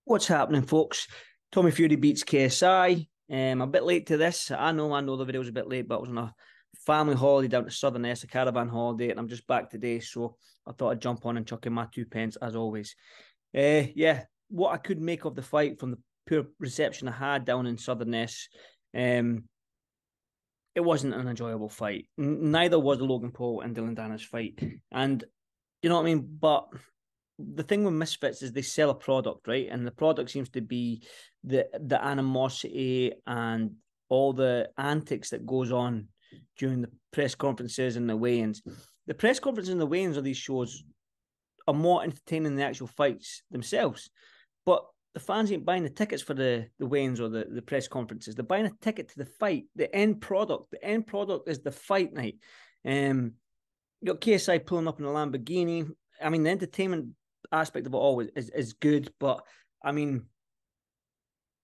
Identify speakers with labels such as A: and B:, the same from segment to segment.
A: What's happening, folks? Tommy Fury beats KSI. A bit late to this. I know the video was a bit late, but I was on a family holiday down to Southerness, a caravan holiday, and I'm just back today, so I thought I'd jump on and chuck in my 2 pence as always. What I could make of the fight from the poor reception I had down in Southerness, it wasn't an enjoyable fight. Neither was the Logan Paul and Dylan Dennis fight, and you know what I mean. But the thing with Misfits is they sell a product, right? And the product seems to be the animosity and all the antics that goes on during the press conferences and the weigh-ins. The press conferences and the weigh-ins of these shows are more entertaining than the actual fights themselves. But the fans ain't buying the tickets for the weigh-ins or the press conferences. They're buying a ticket to the fight, the end product. The end product is the fight night. You got KSI pulling up in a Lamborghini. I mean, the entertainment aspect of it all is good, but I mean,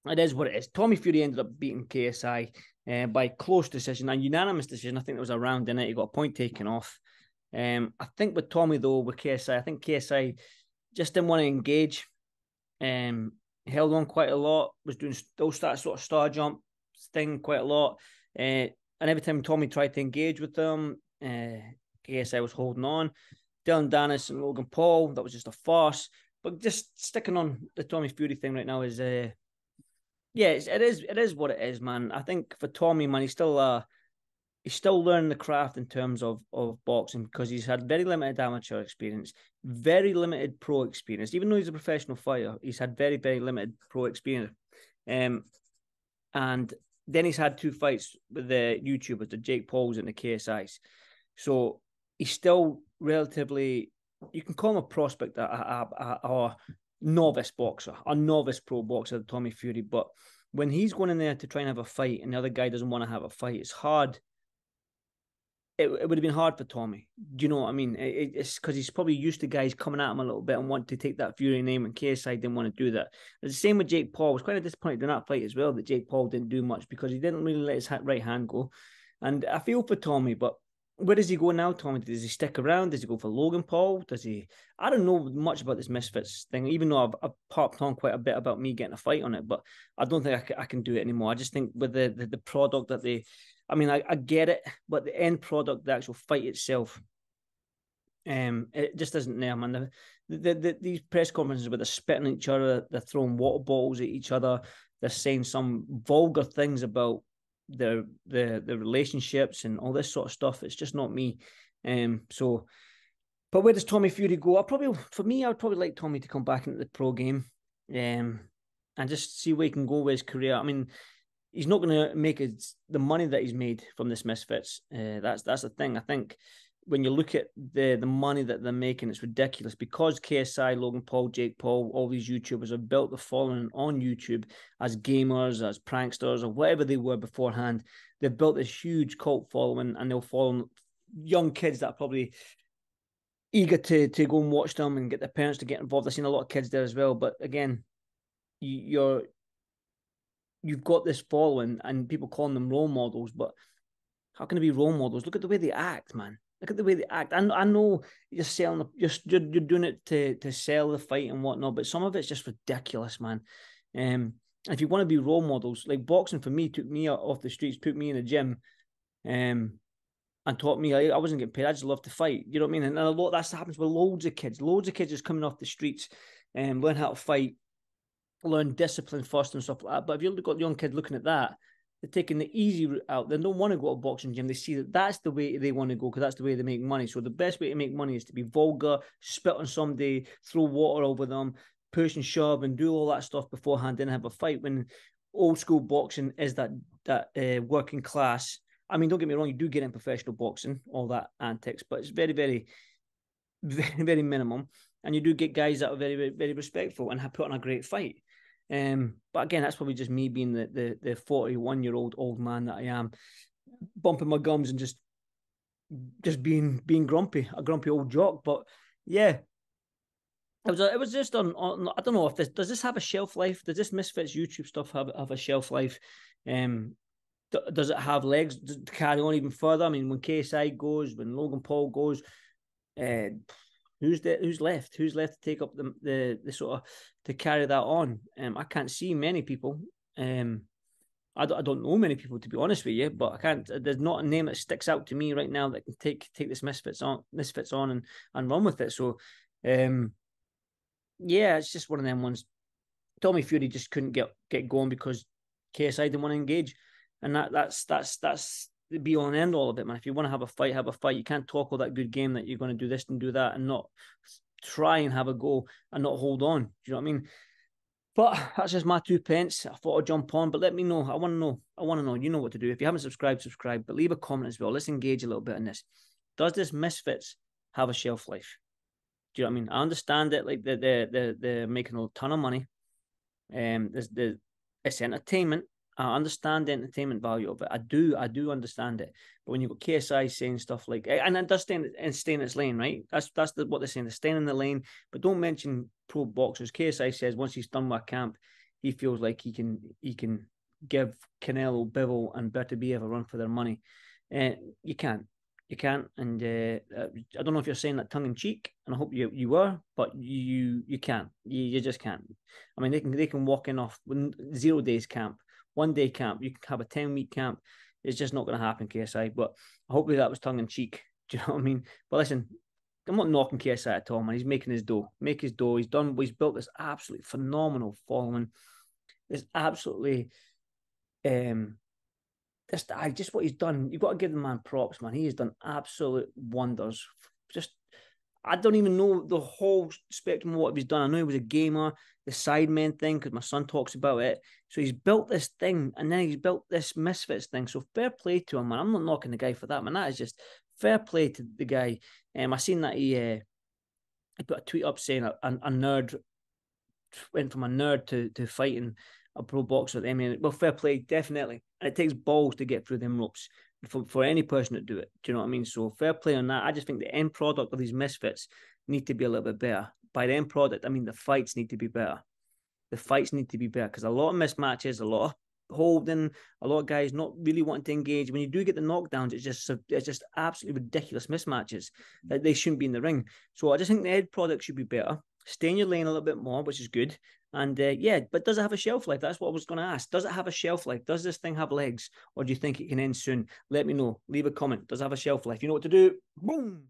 A: it is what it is. Tommy Fury ended up beating KSI by close decision, a unanimous decision. I think there was a round in it. He got a point taken off. I think with Tommy, though, with KSI, I think KSI just didn't want to engage. Held on quite a lot, was doing still that sort of star jump thing quite a lot. And every time Tommy tried to engage with them, KSI was holding on. Dylan Dennis and Logan Paul, that was just a farce. But just sticking on the Tommy Fury thing right now is, it is what it is, man. I think for Tommy, man, he's still learning the craft in terms of boxing because he's had very limited amateur experience, very limited pro experience. Even though he's a professional fighter, he's had very, very limited pro experience. And then he's had 2 fights with the YouTubers, the Jake Pauls and the KSIs. So he's still relatively, you can call him a prospect, a novice boxer, a novice pro boxer, Tommy Fury. But when he's going in there to try and have a fight and the other guy doesn't want to have a fight, it's hard. It would have been hard for Tommy. Do you know what I mean? It's because he's probably used to guys coming at him a little bit and want to take that Fury name, and KSI didn't want to do that. It's the same with Jake Paul. I was quite disappointed in that fight as well that Jake Paul didn't do much because he didn't really let his right hand go. And I feel for Tommy, but where does he go now, Tommy? Does he stick around? Does he go for Logan Paul? Does he? I don't know much about this Misfits thing, even though I've popped on quite a bit about me getting a fight on it, but I don't think I can do it anymore. I just think with the product that they, I mean, I get it, but the end product, the actual fight itself, it just isn't there, man. These press conferences where they're spitting at each other, they're throwing water bottles at each other, they're saying some vulgar things about the relationships and all this sort of stuff. It's just not me. But where does Tommy Fury go? I'd probably like Tommy to come back into the pro game, and just see where he can go with his career. I mean, he's not going to make the money that he's made from this Misfits. That's the thing. I think when you look at the money that they're making, it's ridiculous because KSI, Logan Paul, Jake Paul, all these YouTubers have built the following on YouTube as gamers, as pranksters, or whatever they were beforehand. They've built this huge cult following, and they'll follow young kids that are probably eager to go and watch them and get their parents to get involved. I've seen a lot of kids there as well. But again, you've got this following and people calling them role models, but how can they be role models? Look at the way they act, man. Look at the way they act. I know you're selling, you're doing it to sell the fight and whatnot, but some of it's just ridiculous, man. If you want to be role models, like boxing for me took me off the streets, put me in a gym, and taught me I wasn't getting paid. I just love to fight. You know what I mean? And a lot that happens with loads of kids. Loads of kids just coming off the streets and learn how to fight, learn discipline first and stuff like that. But if you've got young kids looking at that, they're taking the easy route out. They don't want to go to a boxing gym. They see that that's the way they want to go because that's the way they make money. So the best way to make money is to be vulgar, spit on somebody, throw water over them, push and shove, and do all that stuff beforehand, then have a fight. When old school boxing is that working class. I mean, don't get me wrong, you do get in professional boxing, all that antics, but it's very, very, very, very minimum. And you do get guys that are very, very, very respectful and have put on a great fight. But again, that's probably just me being the 41-year-old old man that I am, bumping my gums and just being grumpy, a grumpy old jock. But yeah, it was just on I don't know if does this have a shelf life? Does this Misfits YouTube stuff have a shelf life? Does it have legs to carry on even further? I mean, when KSI goes, when Logan Paul goes, who Who's left? Who's left to take up the sort of to carry that on? I can't see many people. I don't know many people, to be honest with you, but I can't. There's not a name that sticks out to me right now that can take this Misfits on and run with it. So, yeah, it's just one of them ones. Tommy Fury just couldn't get going because KSI didn't want to engage, and that's the be all and end all of it, man. If you want to have a fight, have a fight. You can't talk all that good game that you're going to do this and do that and not try and have a go and not hold on. Do you know what I mean? But that's just my 2 pence. I thought I'd jump on, but let me know. I want to know. You know what to do. If you haven't subscribed, subscribe. But leave a comment as well. Let's engage a little bit on this. Does this Misfits have a shelf life? Do you know what I mean? I understand it. Like they're making a ton of money. It's entertainment. I understand the entertainment value of it. I do understand it. But when you've got KSI saying stuff like, and it does stay in its lane, right? That's what they're saying. They're staying in the lane, but don't mention pro boxers. KSI says once he's done with camp, he feels like he can give Canelo, Bivol, and Beterbiev a run for their money. You can't. And I don't know if you're saying that tongue in cheek, and I hope you were, but you can't. You just can't. I mean, they can walk in off 0 days camp, 1 day camp. You can have a 10-week camp. It's just not going to happen, KSI. But hopefully that was tongue in cheek. Do you know what I mean? But listen, I'm not knocking KSI at all, man. He's making his dough. He's done. He's built this absolutely phenomenal following. It's absolutely just what he's done. You've got to give the man props, man. He has done absolute wonders. I don't even know the whole spectrum of what he's done. I know he was a gamer, the Sidemen thing, because my son talks about it. So he's built this thing, and then he's built this Misfits thing. So fair play to him, man. I'm not knocking the guy for that, man. That is just fair play to the guy. I seen that he put a tweet up saying a nerd went from a nerd to fighting a pro boxer at the MMA. Well, fair play, definitely. And it takes balls to get through them ropes for any person to do it. Do you know what I mean? So fair play on that. I just think the end product of these Misfits need to be a little bit better. By the end product, I mean the fights need to be better. The fights need to be better because a lot of mismatches, a lot of holding, a lot of guys not really wanting to engage. When you do get the knockdowns, it's just absolutely ridiculous mismatches that they shouldn't be in the ring. So I just think the end product should be better. Stay in your lane a little bit more, which is good. And yeah, but does it have a shelf life? That's what I was going to ask. Does it have a shelf life? Does this thing have legs? Or do you think it can end soon? Let me know. Leave a comment. Does it have a shelf life? You know what to do. Boom.